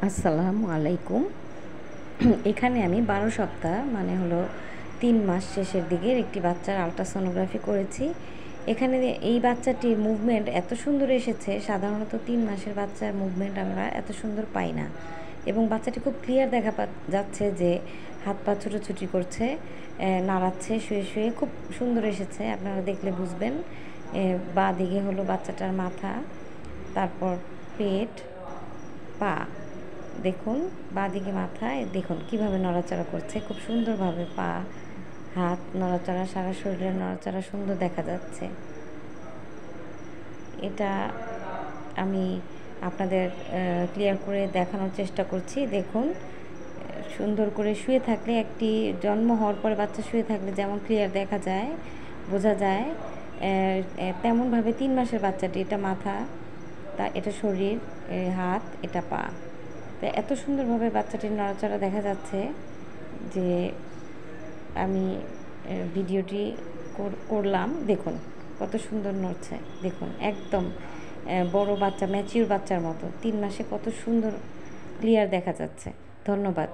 আসসালামু আলাইকুম। এখানে আমি 12 সপ্তাহ মানে হলো 3 মাস শেষের দিকের একটি বাচ্চার আল্ট্রাসোনোগ্রাফি করেছি। এখানে এই বাচ্চাটির মুভমেন্ট এত সুন্দর এসেছে, সাধারণত 3 মাসের বাচ্চার মুভমেন্ট আমরা এত সুন্দর পাই না। এবং বাচ্চাটি খুব ক্লিয়ার দেখা যাচ্ছে যে হাত পা ছোটাছুটি করছে, নাড়াচ্ছে শুয়ে শুয়ে, খুব সুন্দর এসেছে। আপনারা দেখলে বুঝবেন। বাঁ দিকে হলো বাচ্চাটার মাথা, তারপর পেট, পা। দেখুন বাঁদিকে মাথায় দেখুন কিভাবে নড়াচড়া করছে, খুব সুন্দরভাবে পা, হাত নড়াচড়া, সারা শরীরের নড়াচড়া সুন্দর দেখা যাচ্ছে। এটা আমি আপনাদের ক্লিয়ার করে দেখানোর চেষ্টা করছি। দেখুন সুন্দর করে শুয়ে থাকলে, একটি জন্ম হওয়ার পরে বাচ্চা শুয়ে থাকলে যেমন ক্লিয়ার দেখা যায়, বোঝা যায়, তেমনভাবে 3 মাসের বাচ্চাটি, এটা মাথা, এটা শরীর, হাত, এটা পা। তো এত সুন্দরভাবে বাচ্চাটির নড়াচড়া দেখা যাচ্ছে যে আমি ভিডিওটি করলাম। দেখুন কত সুন্দর নড়ছে, দেখুন একদম বড় বাচ্চা, ম্যাচিউর বাচ্চার মতো। 3 মাসে কত সুন্দর ক্লিয়ার দেখা যাচ্ছে। ধন্যবাদ।